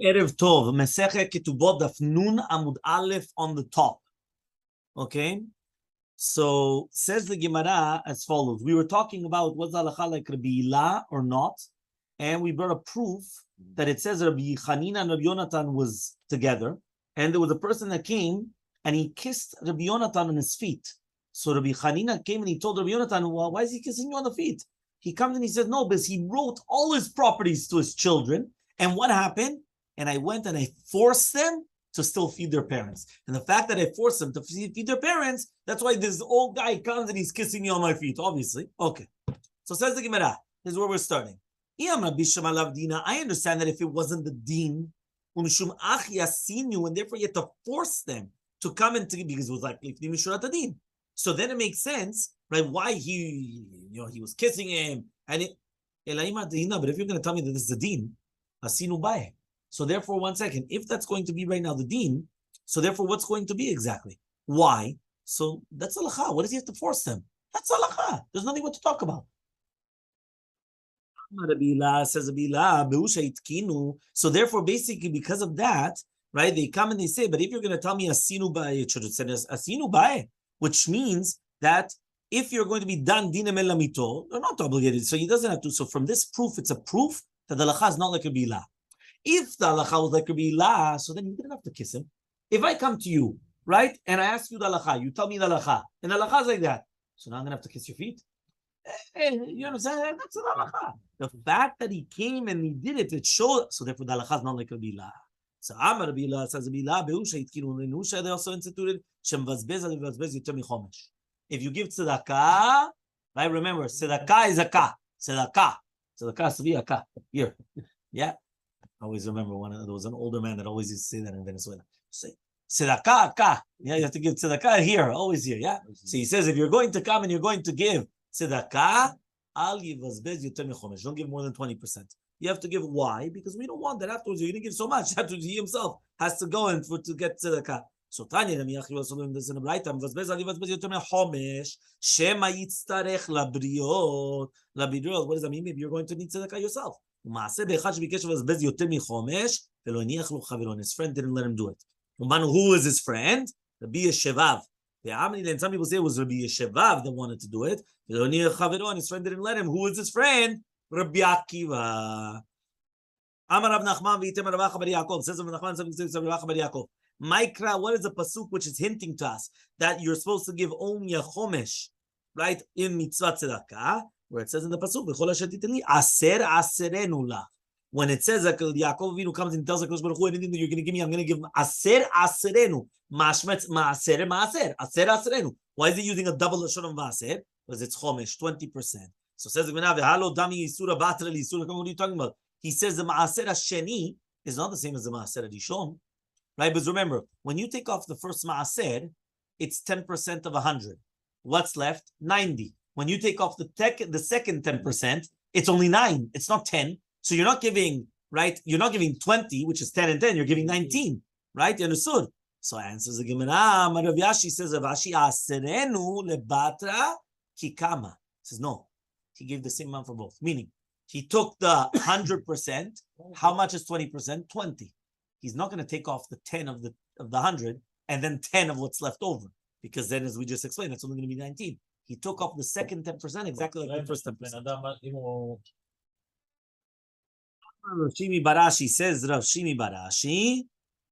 Erev Tov, Masechet Ketubot Daf Nun Amud Aleph on the top. Okay? So, says the Gemara as follows. We were talking about was halacha like Rabbi Ila or not, and we brought a proof that it says Rabbi Chanina and Rabbi Yonatan was together, and there was a person that came and he kissed Rabbi Yonatan on his feet. So Rabbi Chanina came and he told Rabbi Yonatan, well, why is he kissing you on the feet? He comes and he said, no, because he wrote all his properties to his children. And what happened? And I went and I forced them to still feed their parents. And the fact that I forced them to feed their parents, that's why this old guy comes and he's kissing me on my feet, obviously. Okay. So says the Gemara, this is where we're starting. I understand that if it wasn't the deen, and therefore you had to force them to come and to, because it was like, so then it makes sense, right? Why he was kissing him. And but if you're going to tell me that this is the deen, asinu bae. So therefore, 1 second, if that's going to be right now the deen, so therefore what's going to be exactly? Why? So that's halacha. What does he have to force them? That's halacha. There's nothing what to talk about. So therefore, basically, because of that, right, they come and they say, but if you're going to tell me asinu bae, it should have said asinu bae, which means that if you're going to be done dinem el lamito, they're not obligated. So he doesn't have to. So from this proof, it's a proof that the halacha is not like Rabbi Ila. If the halacha was like Rabbi Ila, so then you didn't have to kiss him. If I come to you, right, and I ask you the halacha, you tell me the halacha, and the halacha is like that, so now I'm going to have to kiss your feet? You understand? That's the halacha. The fact that he came and he did it, it shows, so therefore the halacha is not like Rabbi Ila. So Amar Rabbi Ila says Rabbi Ila, Beusha Yitkinu Lenusha, they also instituted, Shem Vazbez Vazbez Yotem Chomesh. If you give tzedakah, right, remember, tzedakah is a ka. Tzedakah has to be a ka. Here. Yeah. I always remember there was an older man that always used to say that in Venezuela. Say, tzedakah, ka. Yeah, you have to give tzedakah here, always here, yeah? So he says, if you're going to come and you're going to give tzedakah, al yivazbez yoter mechomesh. Don't give more than 20%. You have to give why? Because we don't want that afterwards. You're going to give so much. Afterwards, he himself has to go and to get tzedakah. So Tanya, let me ask you also in this in the right time. Vazbez ali vazbez yoter mechomesh. Shema yitztarech labriot. Labriot. What does that mean? Maybe you're going to need tzedakah yourself. His friend didn't let him do it. Who was his friend? Rabbi Yeshevav. And some people say it was Rabbi Yeshevav that wanted to do it. And his friend didn't let him. Who was his friend? Rabbi Akiva. Says Rabbi Yaakov. Mikra, what is the pasuk which is hinting to us that you're supposed to give Om Yachomesh, right, in mitzvah tzedakah, where it says in the pasuk, aser aserenu la. When it says that Yaakov Avinu comes and tells HaKadosh Baruch Hu, anything that you're going to give me, I'm going to give aser aserenu. Mashmetz maaser maaser. Aser aserenu. Why is he using a double lashon of maaser? Because it's chomesh, 20%. So says the Gemara, halo dami yisura batra li yisura. What are you talking about? He says the maaser hasheni is not the same as the maaser hadishon. Right, but remember, when you take off the first maaser, it's 10% of 100. What's left? 90. When you take off the second 10%, it's only 9. It's not 10. So you're not giving, right? You're not giving 20, which is 10 and 10. You're giving 19, right? You understood? So answers the Gemara. Rav Yashi says, Rav Yashi aserenu lebatra kikama. He says, no. He gave the same amount for both. Meaning, he took the 100%. How much is 20%? 20. He's not going to take off the 10 of the 100 and then 10 of what's left over. Because then, as we just explained, it's only going to be 19. He took off the second 10% exactly like the first 10%. Rav Shimi Barashi says, Rav Shimi Barashi,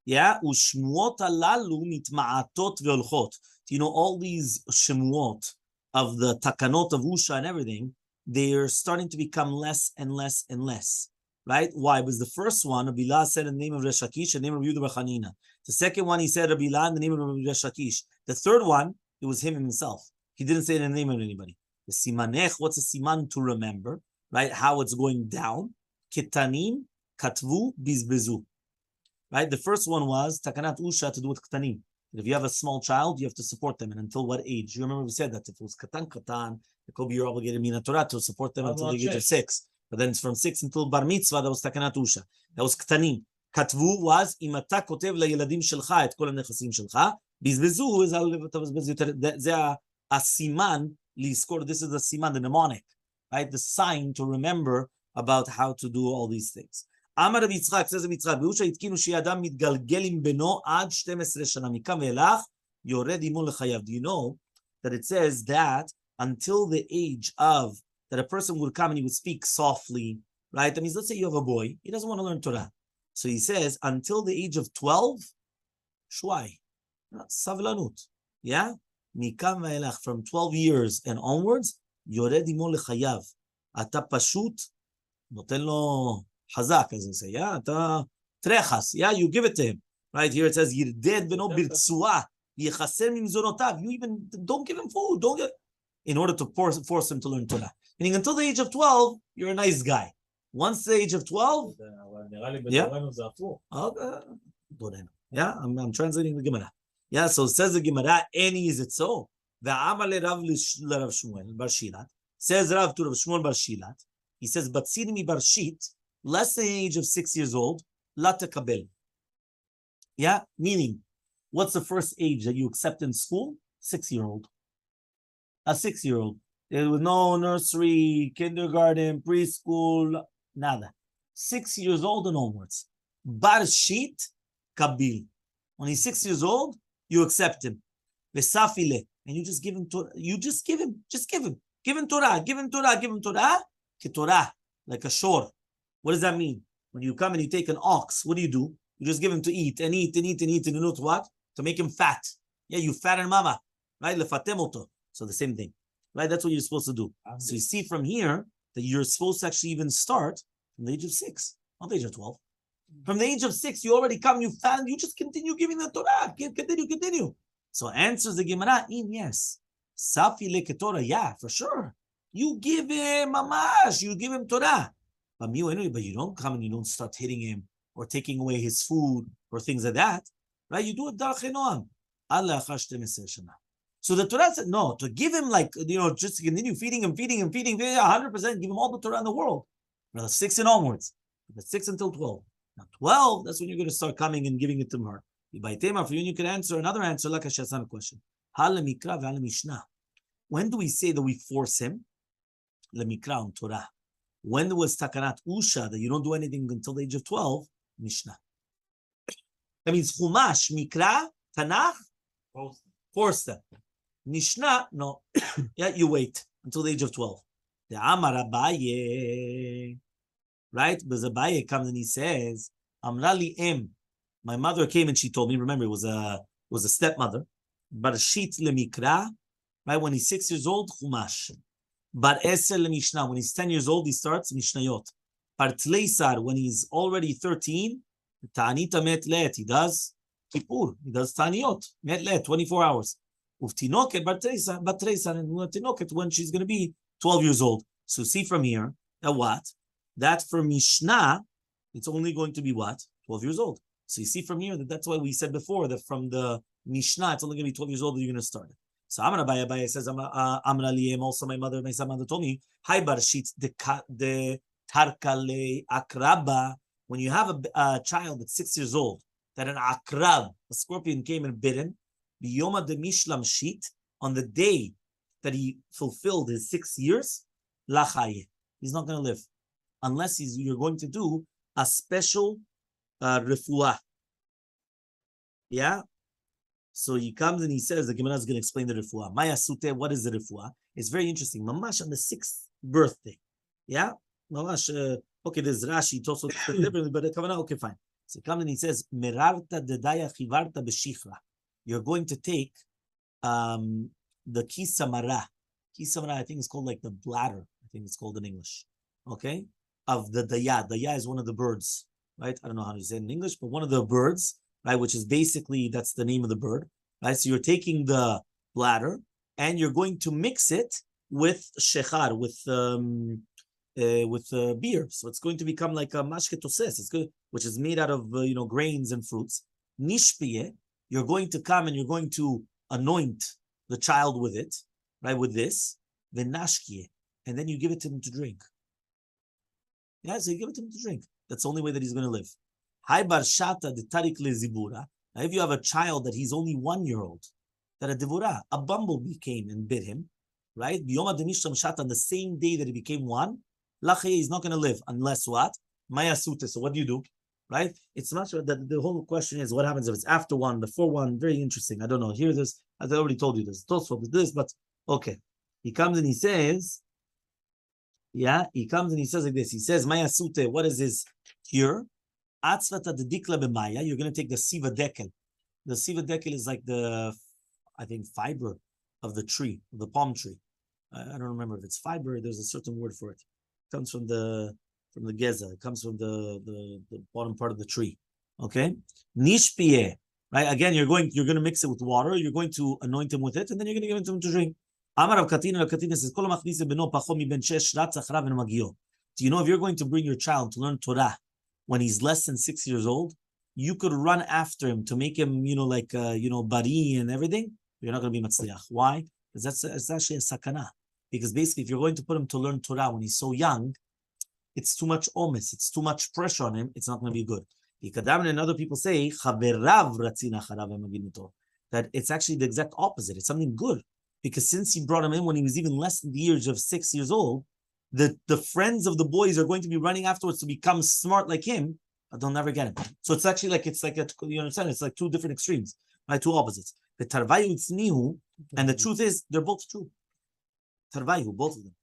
yeah, ushmuot alalu mitma'atot ve'olchot. You know, all these shmuot of the takanot of Usha and everything, they're starting to become less and less and less. Right? Why? Because the first one, Rabbi Ila said in the name of Resh Lakish, in the name of Yehuda bar Chanina. The second one, he said Rabbi Ila in the name of Resh Lakish. The third one, it was him himself. He didn't say it in the name of anybody. The simanech, what's a siman to remember? Right? How it's going down. Ketanim, katvu, bizbezu. Right? The first one was takanat usha to do with ketanim. If you have a small child, you have to support them. And until what age? You remember we said that if it was katan, it could be you're obligated mina Torah to support them until the age of 6. But then it's from 6 until bar mitzvah, that was takanat usha. That was ketanim. Katvu was imata kotev la'yeladim shelcha et kol ha'nechasim shelcha. Bizbezu is a siman liskor. This is the siman, the mnemonic, right? The sign to remember about how to do all these things. Amar Rabbi Yitzchak, says Rabbi Yitzchak, Beusha Yitkinu She'adam mitgalgel im beno ad 12 shana, mikam ve'elach yored imo lechayav. Do you know that it says that until the age of, that a person would come and he would speak softly, right? That means, let's say you have a boy, he doesn't want to learn Torah. So he says, until the age of 12, shwai, savlanut. Yeah? Mikam ve'elach, from 12 years and onwards, yored imo lechayav. Ata pashut, noten lo Hazak, as they say, yeah, trechas, yeah, you give it to him. Right here it says, Yirded beno birtsua, yechaser mimzonotav. You even don't give him food, don't get, in order to force him to learn Torah. Meaning until the age of 12, you're a nice guy. Once the age of 12, yeah, yeah, I'm translating the Gemara. Yeah, so it says the Gemara, any is it so? The Elmaleh Rav Rav Shmuel bar Shilat, says Rav to Rav Shmuel bar Shilat, he says, Batsirimi bar Shit, less than the age of 6 years old, la tekabel. Yeah, meaning, what's the first age that you accept in school? 6-year-old. A 6-year-old. There was no nursery, kindergarten, preschool, nada. 6 years old and onwards. Bar shit kabil. When he's 6 years old, you accept him. Vesafile, and you just give him Torah. You just give him. Give him Torah. Give him Torah. Ketorah, like a shore. What does that mean? When you come and you take an ox, what do? You just give him to eat and eat and eat and eat, and you know what? To make him fat. Yeah, you fatten mama, right? Lefatem oto. So the same thing, right? That's what you're supposed to do. So you see from here that you're supposed to actually even start from the age of 6, not the age of 12. From the age of 6, you already come, you fatten, you just continue giving the Torah. Continue. So answers the Gemara in yes. Safi leketorah, yeah, for sure. You give him mamash, you give him Torah. But you don't come and you don't start hitting him or taking away his food or things like that, right? You do it darchei noam. So the Torah said, no, to give him just to continue feeding him, 100%, give him all the Torah in the world. Now, 6 and onwards. But 6 until 12. Now 12, that's when you're going to start coming and giving it to her. By tema, for you can answer another answer, like a Shazan question. When do we say that we force him? Lemikra on Torah. When there was takanat usha, that you don't do anything until the age of 12, Mishnah. That means Chumash, Mikra, Tanakh, force them. Mishnah, no. Yeah, you wait until the age of 12. The Amar Abaye, right? Because Abaye comes and he says, Amrali em. My mother came and she told me, remember, it was a stepmother. Barshit lemikra, right? When he's 6 years old, Chumash. Bar Eser lemishnah. When he's 10 years old, he starts Mishnayot. Bar Tleisar, when he's already 13, Ta'anita met let. He does Kippur. He does Ta'aniyot. Met let, 24 hours. Uftinoket bar Tleisar, and Tinoket when she's going to be 12 years old. So see from here that what? That for Mishnah, it's only going to be what? 12 years old. So you see from here that's why we said before that from the Mishnah, it's only going to be 12 years old that you're going to start it. So Amar Abaye says, Amra Liyem, also my mother told me, Hi Barshit de Tarkale Akraba. When you have a child that's 6 years old, that an akrab, a scorpion, came and bit him, Biyoma de Mishlam Shit, on the day that he fulfilled his 6 years, Lachaye. He's not going to live unless you're going to do a special refuah. Yeah? So he comes and he says, the Gemara is going to explain the refuah. Maya Sute, what is the refuah? It's very interesting. Mamash on the 6th birthday. Yeah? Mamash, okay, there's Rashi, also differently, but the Kavanah, okay, fine. So he comes and he says, Merarta dedaya chivarta b'shichra. You're going to take the kisamara. Kisamara, I think it's called like the bladder. I think it's called in English. Okay? Of the daya. Daya is one of the birds, right? I don't know how to say it in English, but one of the birds, right? Which is basically, that's the name of the bird, right? So you're taking the bladder and you're going to mix it with shechar, with beer. So it's going to become like a mashke toses. It's good, which is made out of grains and fruits. Nishpiye, you're going to come and you're going to anoint the child with it, right? With this, the nashkiye, and then you give it to him to drink. Yeah, so you give it to him to drink. That's the only way that he's going to live. Hai bar shata de tarik le zibura. Now, if you have a child that he's only 1 year old, that a divura, a bumblebee came and bit him, right? Biyoma de mishlam shata, on the same day that he became one, lachaye, he's not going to live unless what? Maya Sute. So what do? Right? It's much that the whole question is what happens if it's after one, before one. Very interesting. I don't know. Here's this, as I already told you this. Tosfot is this, but okay. He comes and he says, he comes and he says like this. He says, Maya Sute, what is his cure? Atzvata de dikla b'maya. You're going to take the siva dekel. The siva dekel is like the, I think, fiber of the tree, the palm tree. I don't remember if it's fiber. There's a certain word for it. It comes from the geza. It comes from the bottom part of the tree. Okay, nishpie. Right. Again, you're going to mix it with water. You're going to anoint him with it, and then you're going to give it to him to drink. Amar Rav Katina says, "Kol machnis beno pachom mi ben shesh ratz acharav en magio." Do you know if you're going to bring your child to learn Torah when he's less than 6 years old, you could run after him to make him, bari and everything. You're not going to be matzliach. Why? Because it's actually a sakana. Because basically, if you're going to put him to learn Torah when he's so young, it's too much omis, it's too much pressure on him, it's not going to be good. And other people say that it's actually the exact opposite. It's something good. Because since he brought him in when he was even less than the age of 6 years old, the friends of the boys are going to be running afterwards to become smart like him, but they'll never get him. So it's actually you understand, it's like two different extremes, right? Two opposites. The tarvayu itznihu, and the truth is, they're both true. Tarvayu, both of them.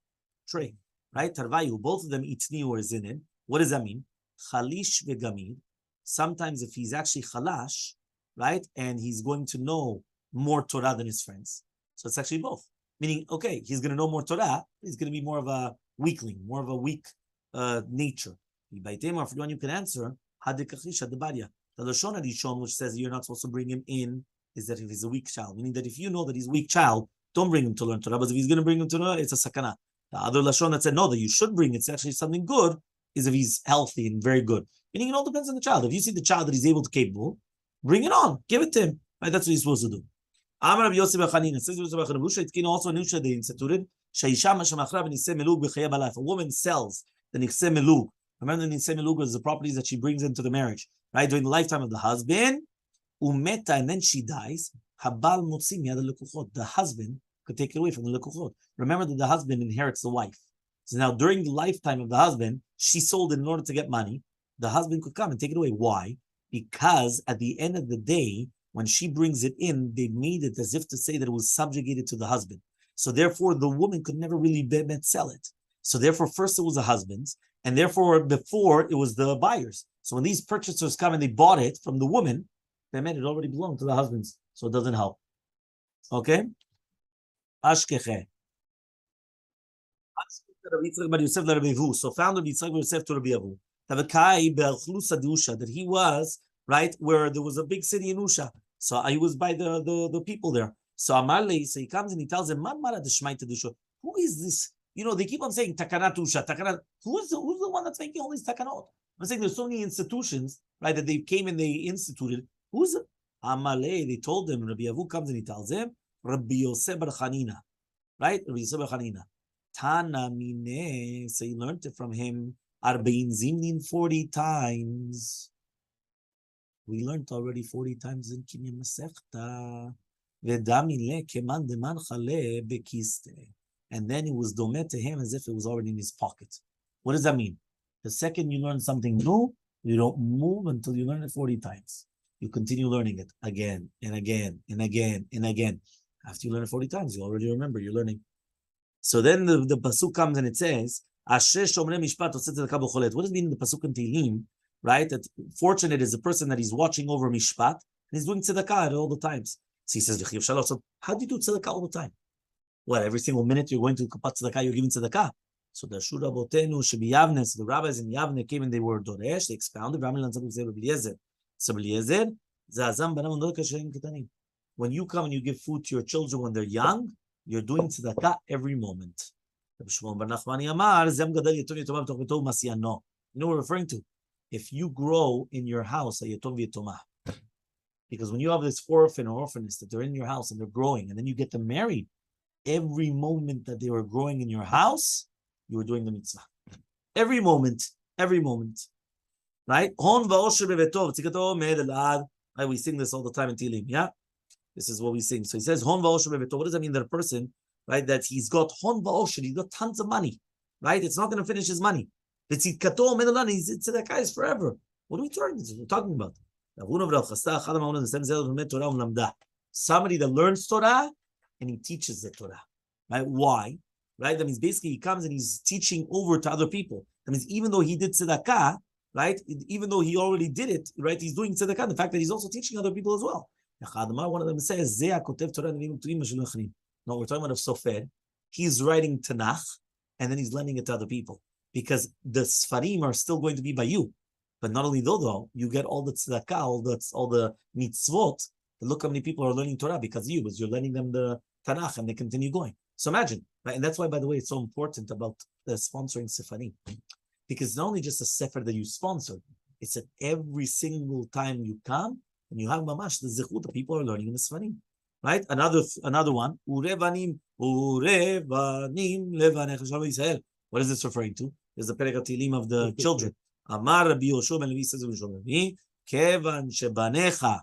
Trey, right? Tarvayu, both of them itznihu is in it. What does that mean? Chalish vegamid. Sometimes if he's actually chalash, right, and he's going to know more Torah than his friends. So it's actually both. Meaning, okay, he's going to know more Torah, he's going to be more of a weakling, more of a weak nature. If one you can answer, the Lashon Rishon, which says you're not supposed to bring him in, is that if he's a weak child. Meaning that if you know that he's a weak child, don't bring him to learn Torah. But if he's going to bring him to Torah, it's a sakana. The other Lashon that said, no, that you should bring, it's actually something good, is if he's healthy and very good. Meaning it all depends on the child. If you see the child that he's able to capable, bring it on, give it to him. Right? That's what he's supposed to do. Amar Rabbi Yosef B'Chanina says also Nusha they instituted a woman sells the Nichse Melug. Remember the Nichse Melug was the properties that she brings into the marriage, right? During the lifetime of the husband, umeta, and then she dies. Habal Mutzim Yad Lekuchot. The husband could take it away from the Lekuchot. Remember that the husband inherits the wife. So now during the lifetime of the husband, she sold it in order to get money. The husband could come and take it away. Why? Because at the end of the day, when she brings it in, they made it as if to say that it was subjugated to the husband. So therefore, the woman could never really sell it. So therefore, first it was the husband's, and therefore before it was the buyer's. So when these purchasers come and they bought it from the woman, they meant it already belonged to the husband's. So it doesn't help. Okay? Ashkeche. So found Rabbi Yitzchak bar Yosef to Rabbi Avu. That he was, right, where there was a big city in Usha. So he was by the people there. So Elmaleh, so he comes and he tells him, who is this? They keep on saying takanat Usha, takanat. Who's the one that's making all these takanot? I'm saying there's so many institutions, right, that they came and they instituted. Who's it? Elmaleh, they told him, Rabbi Avu comes and he tells him, Rabbi Yosef bar Chanina. Right? Rabbi Yosef bar Chanina. Tana mine, so he learned it from him. Arbein zimnin 40 times. We learned already 40 times in Kinyan Masechta. And then it was domeh to him as if it was already in his pocket. What does that mean? The second you learn something new, you don't move until you learn it 40 times. You continue learning it again and again and again and again. After you learn it 40 times, you already remember you're learning. So then the pasuk comes and it says, what does it mean in the pasuk in Tehillim? Right? That fortunate is the person that he's watching over mishpat and he's doing tzedakah all the times. So he says, so how do you do tzedakah all the time? What, every single minute you're going to kapat tzedakah, you're giving tzedakah? So the Shura Botenu, Shebi Yavne, so the rabbis in Yavne came and they were Doresh, they expounded. When you come and you give food to your children when they're young, you're doing tzedakah every moment. You know what we're referring to? If you grow in your house, because when you have this orphan or orphaness that they're in your house and they're growing, and then you get them married, every moment that they were growing in your house, you were doing the mitzvah. Every moment, right? Right? We sing this all the time in Tehillim, yeah? This is what we sing. So he says, Hon va'osher beveto. What does that mean that a person, right, that he's got hon va'osher, he's got tons of money, right? It's not going to finish his money. V'tzidkato omed olam, his tzedakah is forever. What are we talking about? Somebody that learns Torah and he teaches the Torah. Right? Why? Right? That means basically he comes and he's teaching over to other people. That means even though he did tzedakah, right? Even though he already did it, right? He's doing tzedakah. The fact that he's also teaching other people as well. One of them says, no, we're talking about a sofer. He's writing Tanakh and then he's lending it to other people. Because the Sfarim are still going to be by you. But not only though, you get all the tzedakah, all the mitzvot. Look how many people are learning Torah because of you, because you're lending them the Tanakh and they continue going. So imagine, right? And that's why, by the way, it's so important about sponsoring Sefarim. Because it's not only just a sefer that you sponsor, it's that every single time you come and you have mamash, the zechut, the people are learning in the Sefarim. Right? Another one. Urevanim levanecha shalom Yisrael. What is this referring to? There's the Perek HaTeilim of the children. Amar Rabbi Yoshua ben Levi says in Rabbi, Kevan shebanecha.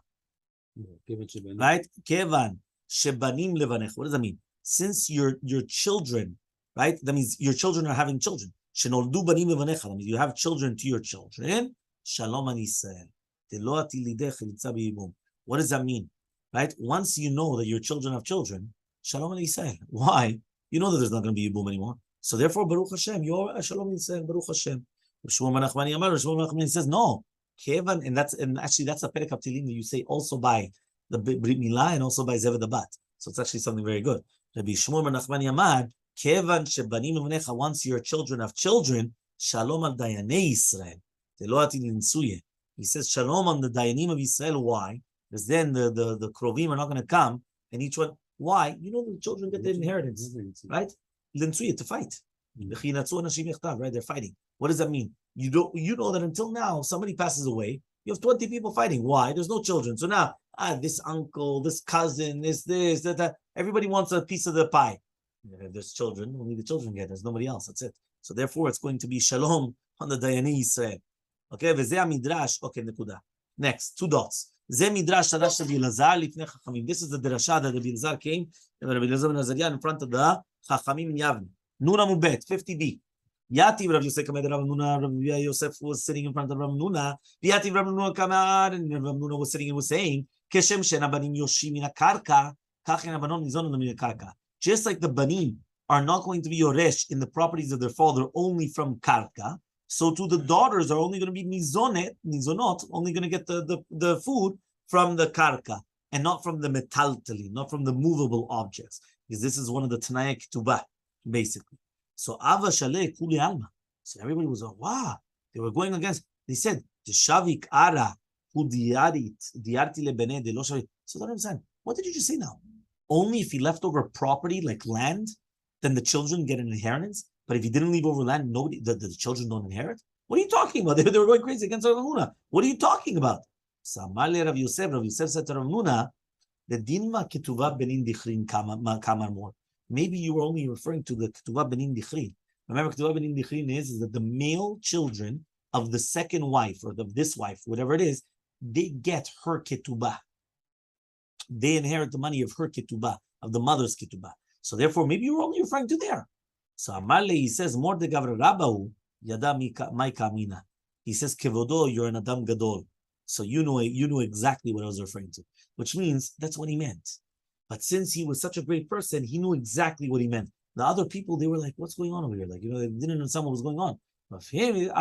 Right? Kevan shebanim levanecha. What does that mean? Since your children, right? That means your children are having children. Shenoldu banim levanecha. That means you have children to your children. Shalom an Yisrael. What does that mean? Right? Once you know that your children have children, Shalom an Yisrael. Why? You know that there's not going to be Yibum anymore. So therefore, Baruch Hashem, you're Shalom Yisrael, Baruch Hashem. He says no, Kevan, and actually that's a Perek HaTeilim that you say also by the Brit Milah and also by Zeved Abat. So it's actually something very good. Rabbi Shmuel ben Nachmani Amar, Kevan shebanim levanecha. Once your children have children, Shalom al Dayanei Yisrael. He says Shalom on the Dayanim of Israel. Why? Because then the Krovim are not going to come, and each one. Why? You know the children get their inheritance, right? To fight. Right? They're fighting. What does that mean? You know that until now, somebody passes away, you have 20 people fighting. Why? There's no children. So now, this uncle, this cousin, that. Everybody wants a piece of the pie. If there's children, only the children get. There's nobody else. That's it. So therefore, it's going to be Shalom on the Dayani Yisrael. Okay, v'zeh midrash. Okay, nekuda. Next, 2 dots. Zeh midrash tadash Rabbi Elazar lifnei Chachamim. This is the drasha that Rabbi Elazar came, and Rabbi Elazar ben Azariah in front of the Chachamim in Yavne. Nuna Mubet, 50b. Yativ Rav Yosef Kamed Rav Nuna. Rabbi Yosef was sitting in front of Rav Nuna. Yativ Rav Nuna Kamad, and Rav Nuna was sitting and was saying, Keshem shena banim yoshim min karka, kach en abanon nizonon min karka. Just like the banim are not going to be yoresh in the properties of their father only from karka, so too the daughters are only going to be nizonot, only going to get the food from the karka and not from the metaltali, not from the movable objects, because this is one of the Tanaya Ketubah, basically. So Ava Shaleh Kuli Alma. So everybody was like, wow, they were going against. They said, Shavik Ara Hu Diarti Lebene de Lo Shavik. So don't understand. What did you just say now? Only if he left over property like land, then the children get an inheritance. But if he didn't leave over land, nobody, the children don't inherit. What are you talking about? They were going crazy against Rav Nuna. What are you talking about? Elmaleh Rav Yosef said to Rav Nuna, the Dinma Ketubah Benin Dichrin Kamar more. Maybe you were only referring to the Ketubah Benin Dichrin. Remember, Ketubah Benin Dichrin is that the male children of the second wife or of this wife, whatever it is, they get her Ketubah. They inherit the money of her Ketubah, of the mother's Ketubah. So therefore, maybe you were only referring to there. So Elmaleh, he says, Mor de Gavra Rabahu, Yada Maika Amina. He says, Kevodo, you're an Adam Gadol. So you know exactly what I was referring to, which means that's what he meant. But since he was such a great person, he knew exactly what he meant. The other people, they were like, what's going on over here? Like, they didn't understand what was going on. But for him,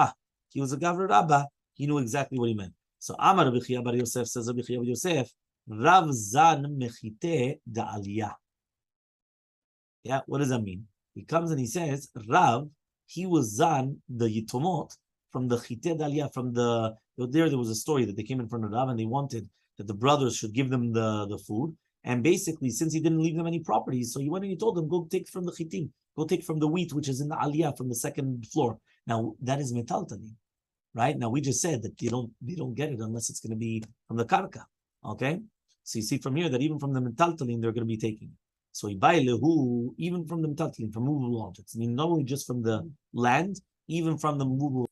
he was a Gavra Rabba, he knew exactly what he meant. So Amar Rabbi Chia bar Yosef says, Rabbi Chia bar Yosef, Rav Zan Mechite da Aliyah. Yeah, what does that mean? He comes and he says, Rav, he was Zan, the Yitomot, from the Chite da Aliyah, from there was a story that they came in front of Rav and they wanted that the brothers should give them the food. And basically, since he didn't leave them any properties, so he went and he told them, go take from the chitim, go take from the wheat, which is in the aliyah, from the second floor. Now, that is metaltali, right? Now, we just said that they don't get it unless it's going to be from the karka, okay? So you see from here that even from the metaltali, they're going to be taking. So lehu, even from the metaltali, from movable objects. I mean, not only just from the land, even from the movable.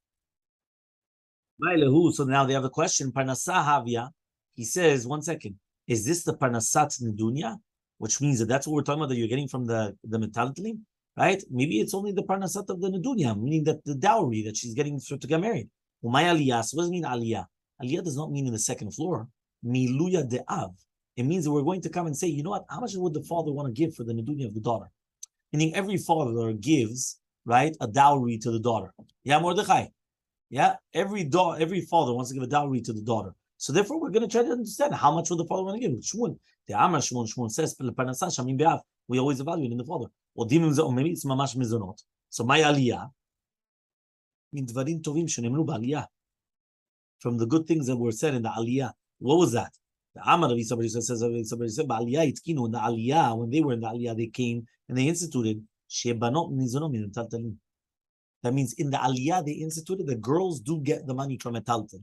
Lehu, so now they have a question, parnasah havya. He says, 1 second. Is this the parnasat nedunya, which means that's what we're talking about, that you're getting from the metaltali? right? Maybe it's only the parnasat of the nedunya, meaning that the dowry that she's getting to get married. Umay aliyah. So what does it mean aliyah? Aliyah does not mean in the second floor. Miluya de'av. It means that we're going to come and say, you know what? How much would the father want to give for the nedunya of the daughter? Meaning every father gives, right, a dowry to the daughter. Yeah, Mordechai. Yeah, every father wants to give a dowry to the daughter. So therefore, we're going to try to understand how much would the father want to give. Shmuel, the Amar Shmuel says, we always evaluate in the father. Or maybe it's mamash mizonot. So my aliyah, from the good things that were said in the aliyah. What was that? The Amar Rabbi somebody said, aliyah itkinu, in the aliyah, when they were in the aliyah, they came and they instituted shebanot mizonom min taltalim. That means in the aliyah they instituted the girls do get the money from a taltal.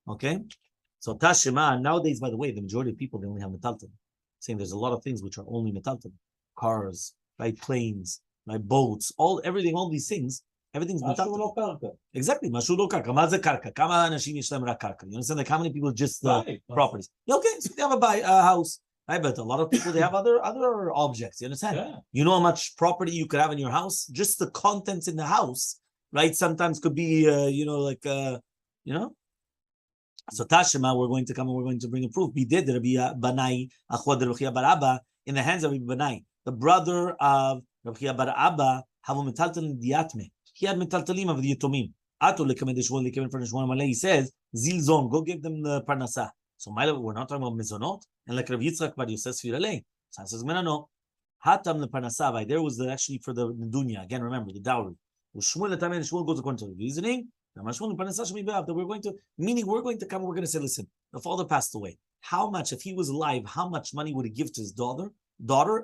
Okay? So Tashima, nowadays, by the way, the majority of people, they only have metaltal. Saying there's a lot of things which are only metaltal. Cars, right? Planes, right? Boats, everything, all these things, everything's metaltal. Exactly. Mashulo karka. Maze karka. Kama anashim yishlem ra karka. You understand? Like how many people just properties? Okay, so they have a house. Right, but a lot of people, they have other objects. You understand? Yeah. You know how much property you could have in your house? Just the contents in the house, right? Sometimes could be, So Tashima, we're going to come and we're going to bring a proof. Bided Rabbi Banai Achwad Rabbi Bar Abba in the hands of Rabbi Banai, the brother of Rabbi Bar Abba, have a metaltalin diatme. He had metaltalim of the Yatomim. Atu lekamed shmon lekamed for shmon Elmaleh. He says, Zilzon, go give them the parnasa. So we're not talking about mizonot. And like Rav Yitzchak Bar Yosef Sfiralei. So I says, no. Hatam the parnasa. There was actually for the dunya. Again, remember the dowry. Shmuel goes according to the reasoning. That we're going to come and we're going to say, listen, the father passed away. How much, if he was alive, how much money would he give to his daughter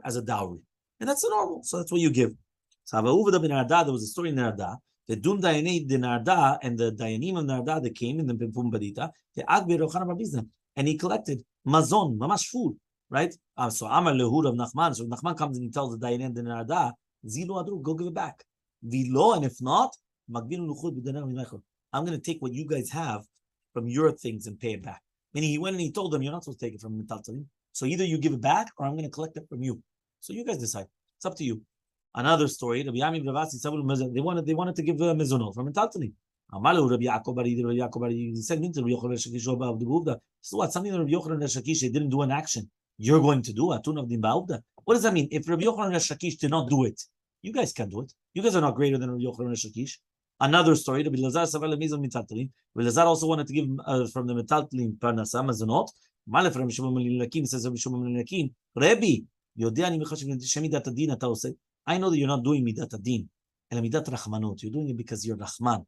as a dowry? And that's the normal. So that's what you give. So there was a story in Narda. The Dun Dayanei de Narda and the Dayanim of Narda that came in the Pimpum Badita, the Agbe Rochana Babizna, and he collected mazon, mamash food, right? So Amar Lehud of Nachman. So Nachman comes and he tells the Dayanim de Narda, Zilu Adru, go give it back. Vilo, and if not, I'm going to take what you guys have from your things and pay it back. Meaning he went and he told them, you're not supposed to take it from metaltalim. So either you give it back or I'm going to collect it from you. So you guys decide. It's up to you. Another story, Rabbi Yami they wanted to give a mezonot from metaltalim. He said, so what? Something that Rabbi Yochanan and Shakish didn't do an action. You're going to do what does that mean? If Rabbi Yochanan and Shakish did not do it, you guys can do it. You guys are not greater than Rabbi Yochanan and Shakish. Another story, Rabbi Lazar Saval Mizon Mitaltalim. Rabbi Lazar also wanted to give from the Mitaltalim Parnasa Mazonot. Malef Rabbi Shimon Lakim says Rabbi Shimon Lakim, Rabbi, Yodiani Mechashim Shemidat Adin Atause. I know that you're not doing Midat Adin, and Midat Rachmanut. You're doing it because you're Rahman.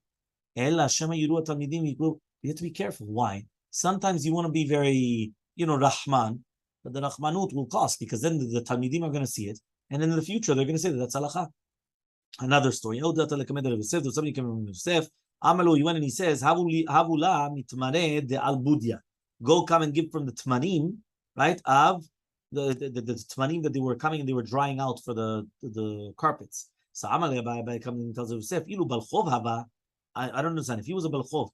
Ella Shema Yiru Talmidim. You have to be careful. Why? Sometimes you want to be very, Rahman, but the Rahmanut will cost because then the Talmidim are going to see it, and in the future they're going to say that that's halakha. Another story. Somebody came from Yosef. Amalu, he went and he says, Havula mitmane de albudia. Go come and give from the tmanim, right? Of the tmanim that they were coming and they were drying out for the carpets. So Amalu by coming and tells Yosef, Ilu balchov hava. I don't understand. If he was a balchov,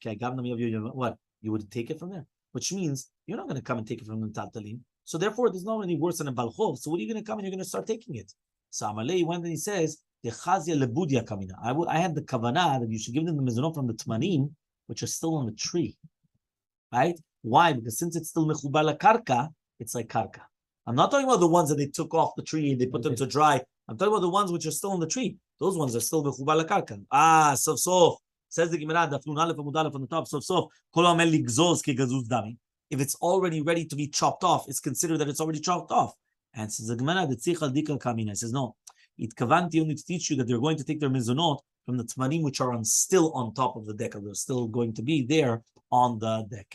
what? You would take it from there. Which means you're not going to come and take it from the taltalim. So therefore, there's not any worse than a balchov. So what are you going to come and you're going to start taking it? So Amalei went and he says, the chazia lebudia kamina. I had the kavanah that you should give them the mezonot from the tmanim, which are still on the tree, right? Why? Because since it's still mechubar karka, it's like karka. I'm not talking about the ones that they took off the tree and they put them to dry. I'm talking about the ones which are still on the tree. Those ones are still mechubar karka. Sof. Says the Gemara, Dafnun Aleph Amud Aleph on the top. Sof. Kol ha'omer ligzoz kegazuz dami. If it's already ready to be chopped off, it's considered that it's already chopped off. And says the Gemara, the tzich dikal kamina. It says no. It kavanti only to teach you that they're going to take their mizonot from the tmanim which are still on top of the deck. They're still going to be there on the deck.